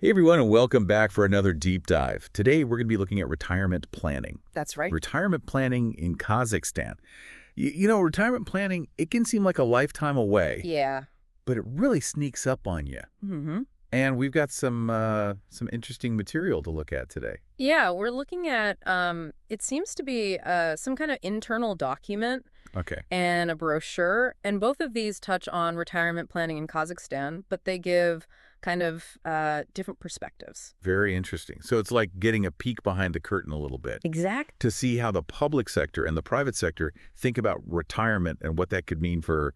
Hey everyone, and welcome back for another deep dive. Today we're going to be looking at retirement planning. That's right. Retirement planning in Kazakhstan. Retirement planning, it can seem like a lifetime away, Yeah. but it really sneaks up on you. hmm And we've got some interesting material to look at today. Yeah, we're looking at, it seems to be some kind of internal document Okay, and a brochure. And both of these touch on retirement planning in Kazakhstan, but they give kind of different perspectives. very interesting. So it's like getting a peek behind the curtain a little bit Exact. to see how the public sector and the private sector think about retirement and what that could mean for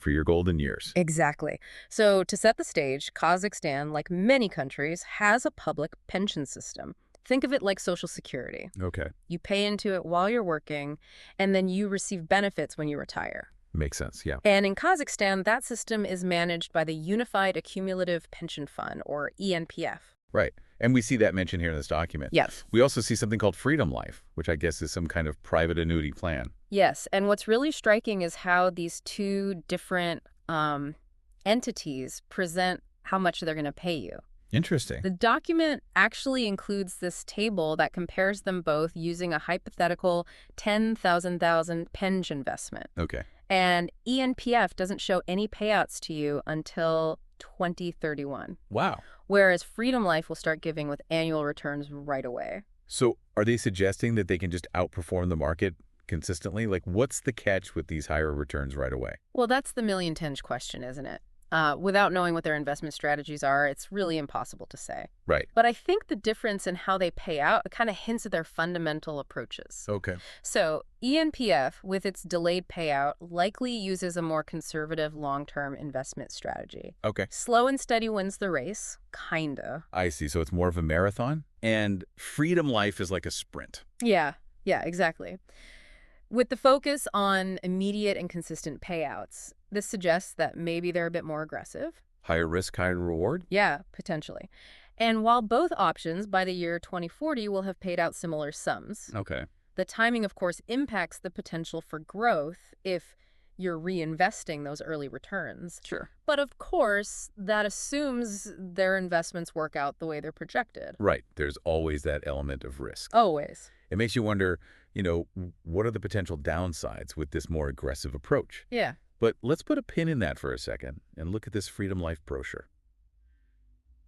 your golden years. Exactly. So to set the stage, Kazakhstan, like many countries, has a public pension system. Think of it like Social Security. Okay, You pay into it while you're working, and then you receive benefits when you retire. makes sense, yeah. And in Kazakhstan, that system is managed by the Unified Accumulative Pension Fund, or ENPF. Right. And we see that mentioned here in this document. Yes. We also see something called Freedom Life, which I guess is some kind of private annuity plan. Yes, and what's really striking is how these two different entities present how much they're going to pay you. Interesting. The document actually includes this table that compares them both using a hypothetical 10,000 pension investment. Okay. And ENPF doesn't show any payouts to you until 2031. Wow. Whereas Freedom Life will start giving with annual returns right away. So are they suggesting that they can just outperform the market consistently? Like, what's the catch with these higher returns right away? Well, that's the million-tinge question, isn't it? Without knowing what their investment strategies are, it's really impossible to say. Right. But I think the difference in how they pay out kind of hints at their fundamental approaches. Okay. So ENPF, with its delayed payout, likely uses a more conservative long-term investment strategy. Okay. Slow and steady wins the race, kinda. I see. So it's more of a marathon? And Freedom Life is like a sprint. Yeah, exactly. With the focus on immediate and consistent payouts, this suggests that maybe they're a bit more aggressive. Higher risk, higher reward? Yeah, potentially. And while both options by the year 2040 will have paid out similar sums, Okay. the timing, of course, impacts the potential for growth if you're reinvesting those early returns. Sure. But of course, that assumes their investments work out the way they're projected. Right. There's always that element of risk. Always. It makes you wonder, what are the potential downsides with this more aggressive approach? Yeah. But let's put a pin in that for a second and look at this Freedom Life brochure.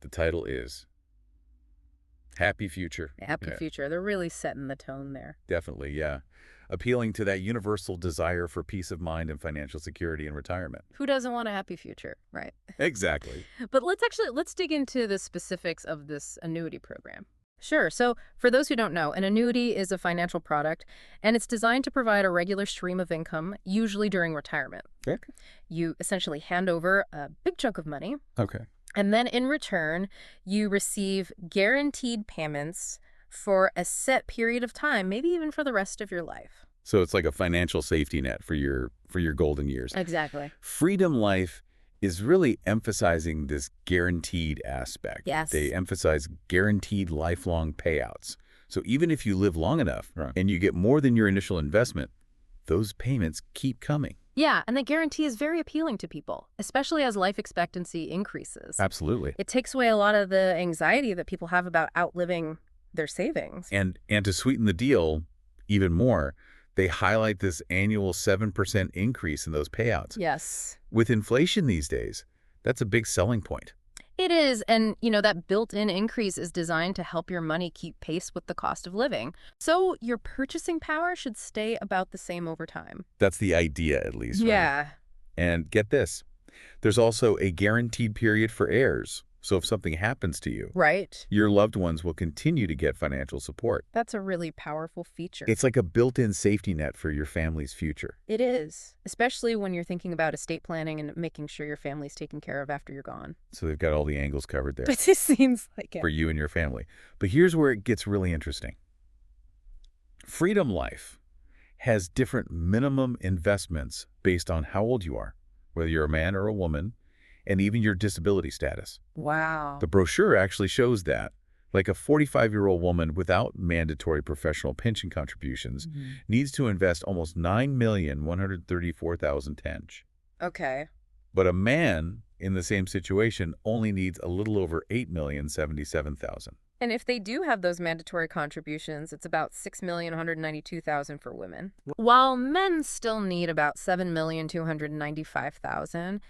The title is Happy Future. Happy Yeah, future. They're really setting the tone there. definitely, yeah. Appealing to that universal desire for peace of mind and financial security in retirement. Who doesn't want a happy future, right? Exactly. But let's dig into the specifics of this annuity program. Sure. So for those who don't know, an annuity is a financial product, and it's designed to provide a regular stream of income, usually during retirement. Okay. You essentially hand over a big chunk of money, Okay. and then in return, you receive guaranteed payments for a set period of time, maybe even for the rest of your life. So it's like a financial safety net for your golden years. Exactly. Freedom Life is really emphasizing this guaranteed aspect. Yes. They emphasize guaranteed lifelong payouts. So even if you live long enough and you get more than your initial investment, those payments keep coming. Yeah, and the guarantee is very appealing to people, especially as life expectancy increases. Absolutely. It takes away a lot of the anxiety that people have about outliving their savings. And to sweeten the deal even more, they highlight this annual 7% increase in those payouts. Yes. With inflation these days, that's a big selling point. It is, and that built-in increase is designed to help your money keep pace with the cost of living. So your purchasing power should stay about the same over time. That's the idea, at least. Right? Yeah. And get this, there's also a guaranteed period for heirs. So if something happens to you, Right. your loved ones will continue to get financial support. That's a really powerful feature. It's like a built-in safety net for your family's future. It is, especially when you're thinking about estate planning and making sure your family's taken care of after you're gone. So they've got all the angles covered there But it seems like it. for you and your family. But here's where it gets really interesting. Freedom Life has different minimum investments based on how old you are, whether you're a man or a woman, and even your disability status. Wow. The brochure actually shows that. Like a 45-year-old woman without mandatory professional pension contributions needs to invest almost 9,134,000 tench. Okay. But a man in the same situation only needs a little over 8,077,000. And if they do have those mandatory contributions, it's about 6,192,000 for women. While men still need about 7,295,000,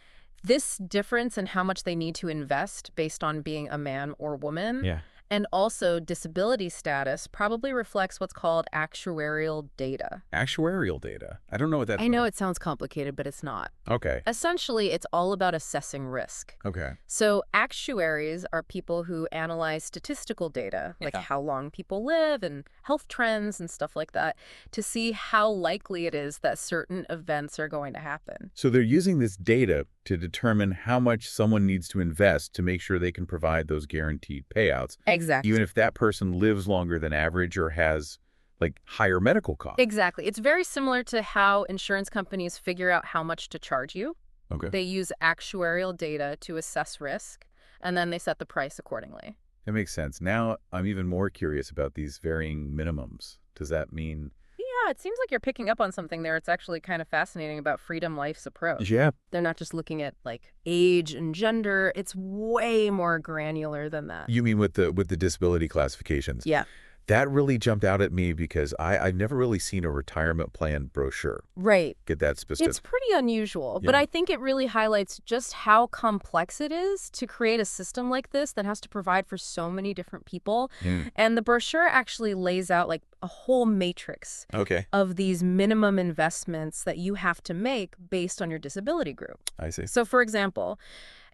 this difference in how much they need to invest based on being a man or woman Yeah. and also disability status probably reflects what's called actuarial data. Actuarial data. I don't know what that I know it sounds complicated, but it's not. Okay. Essentially, it's all about assessing risk. Okay. So actuaries are people who analyze statistical data, like how long people live and health trends and stuff like that, to see how likely it is that certain events are going to happen. So they're using this data to determine how much someone needs to invest to make sure they can provide those guaranteed payouts. Exactly. Even if that person lives longer than average or has like higher medical costs. Exactly. It's very similar to how insurance companies figure out how much to charge you. Okay. They use actuarial data to assess risk, and then they set the price accordingly. That makes sense. Now I'm even more curious about these varying minimums. Does that mean... Yeah, it seems like you're picking up on something there. It's actually kind of fascinating about Freedom Life's approach. Yeah. They're not just looking at like age and gender. It's way more granular than that. You mean with the disability classifications? Yeah. That really jumped out at me because I've never really seen a retirement plan brochure Right. get that specific. It's pretty unusual, but Yeah. I think it really highlights just how complex it is to create a system like this that has to provide for so many different people. Mm. And the brochure actually lays out like a whole matrix Okay. of these minimum investments that you have to make based on your disability group. I see. So, for example,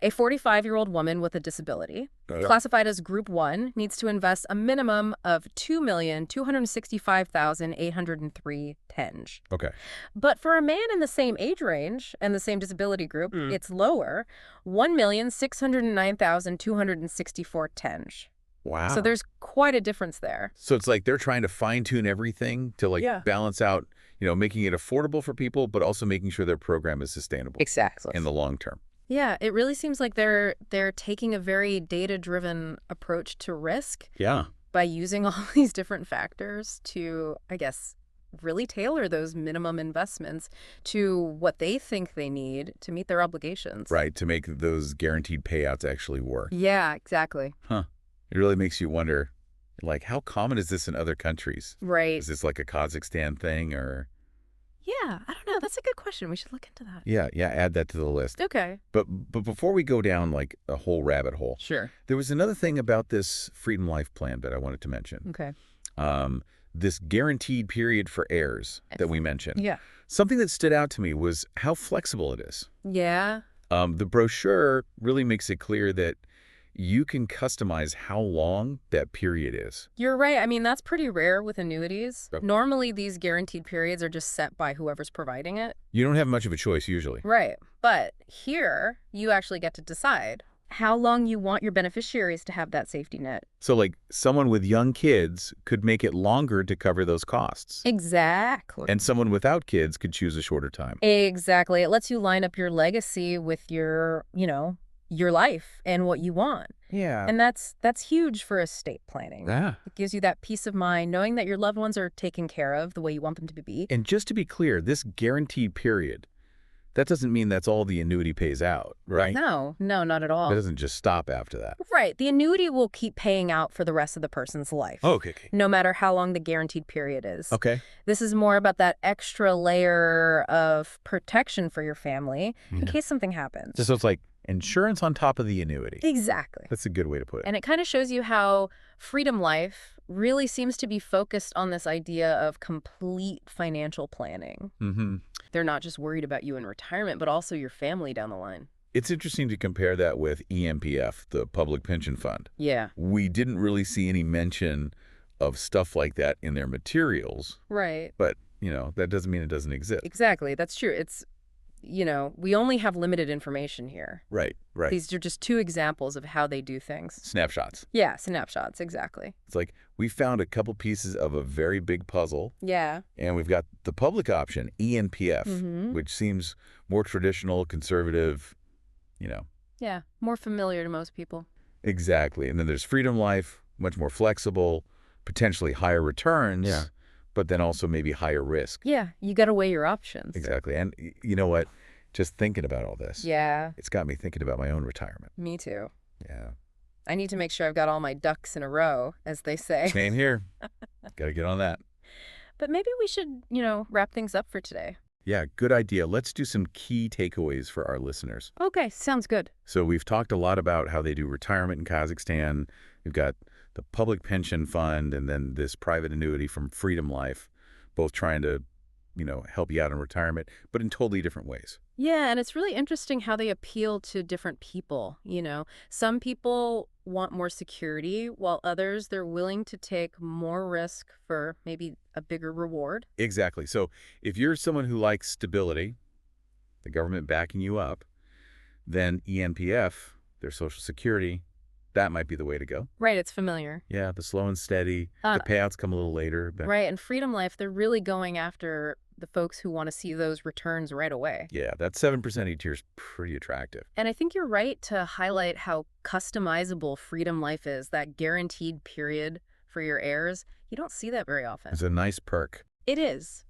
a 45-year-old woman with a disability, classified as Group 1, needs to invest a minimum of 2,265,803 tenj. Okay. But for a man in the same age range and the same disability group, it's lower, 1,609,264 tenj. Wow. So there's quite a difference there. So it's like they're trying to fine-tune everything to like Yeah. balance out, making it affordable for people, but also making sure their program is sustainable Exactly. in the long term. Yeah, it really seems like they're taking a very data-driven approach to risk Yeah. by using all these different factors to, I guess, really tailor those minimum investments to what they think they need to meet their obligations. Right. To make those guaranteed payouts actually work. Yeah, exactly. Huh. It really makes you wonder, like, how common is this in other countries? Right. Is this like a Kazakhstan thing or... Yeah, I don't know. That's a good question. We should look into that. Yeah, add that to the list. Okay. But before we go down like a whole rabbit hole, Sure. there was another thing about this Freedom Life plan that I wanted to mention. Okay. This guaranteed period for heirs that we mentioned. Yeah. Something that stood out to me was how flexible it is. Yeah. The brochure really makes it clear that you can customize how long that period is. You're right. I mean, that's pretty rare with annuities. Yep. Normally, these guaranteed periods are just set by whoever's providing it. You don't have much of a choice usually. Right. But here, you actually get to decide how long you want your beneficiaries to have that safety net. So like someone with young kids could make it longer to cover those costs. Exactly. And someone without kids could choose a shorter time. Exactly. It lets you line up your legacy with your, your life and what you want. Yeah. And that's huge for estate planning. Yeah. It gives you that peace of mind, knowing that your loved ones are taken care of the way you want them to be. And just to be clear, this guaranteed period, that doesn't mean that's all the annuity pays out, right? No, not at all. That doesn't just stop after that. Right. The annuity will keep paying out for the rest of the person's life. Oh, okay. No matter how long the guaranteed period is. Okay. This is more about that extra layer of protection for your family in case something happens. So it's like insurance on top of the annuity. Exactly. That's a good way to put it. And it kind of shows you how Freedom Life really seems to be focused on this idea of complete financial planning. Mm-hmm. They're not just worried about you in retirement, but also your family down the line. It's interesting to compare that with EMPF, the Public Pension Fund. Yeah. We didn't really see any mention of stuff like that in their materials, Right. but, that doesn't mean it doesn't exist. Exactly. That's true. It's, we only have limited information here. Right. These are just two examples of how they do things. Snapshots. Yeah, snapshots, exactly. It's like we found a couple pieces of a very big puzzle, Yeah. and we've got the public option, ENPF, Mm-hmm. which seems more traditional, conservative, Yeah, more familiar to most people. Exactly. And then there's Freedom Life, much more flexible, potentially higher returns, but then also maybe higher risk. Yeah, you got to weigh your options. Exactly. And you know what? Just thinking about all this, Yeah, it's got me thinking about my own retirement. me too. Yeah. I need to make sure I've got all my ducks in a row, as they say. Same here. Got to get on that. But maybe we should, wrap things up for today. Yeah, good idea. Let's do some key takeaways for our listeners. Okay, sounds good. So we've talked a lot about how they do retirement in Kazakhstan. We've got the public pension fund and then this private annuity from Freedom Life, both trying to, help you out in retirement, but in totally different ways. Yeah, and it's really interesting how they appeal to different people. Some people want more security, while others, they're willing to take more risk for maybe a bigger reward. Exactly. So if you're someone who likes stability, the government backing you up, then ENPF, their Social Security, that might be the way to go. Right, it's familiar. Yeah, the slow and steady. Uh, The payouts come a little later. But right, and Freedom Life, they're really going after the folks who want to see those returns right away. yeah, that 7% each year is pretty attractive. And I think you're right to highlight how customizable Freedom Life is, that guaranteed period for your heirs. You don't see that very often. It's a nice perk. It is.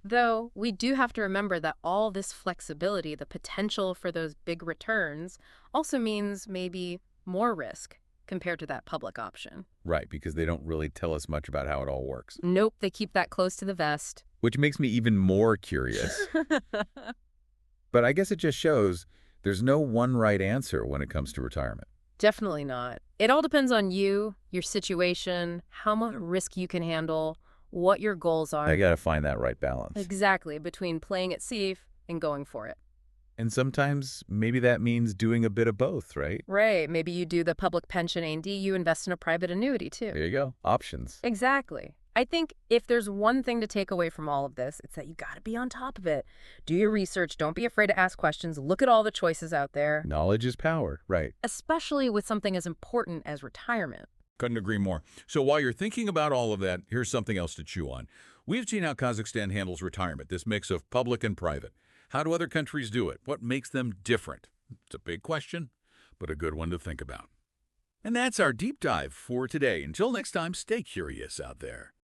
Though we do have to remember that all this flexibility, the potential for those big returns, also means maybe more risk compared to that public option. Right, because they don't really tell us much about how it all works. Nope, they keep that close to the vest. Which makes me even more curious. But I guess it just shows there's no one right answer when it comes to retirement. Definitely not. It all depends on you, your situation, how much risk you can handle, what your goals are. I got to find that right balance. Exactly, between playing it safe and going for it. And sometimes maybe that means doing a bit of both, right? Right, maybe you do the public pension A&D, you invest in a private annuity too. There you go. Options. Exactly. I think if there's one thing to take away from all of this, it's that you got to be on top of it. Do your research. Don't be afraid to ask questions. Look at all the choices out there, Knowledge is power. Right. especially with something as important as retirement. Couldn't agree more. So while you're thinking about all of that, here's something else to chew on. We've seen how Kazakhstan handles retirement, this mix of public and private. How do other countries do it? What makes them different? It's a big question, but a good one to think about. And that's our deep dive for today. Until next time, stay curious out there.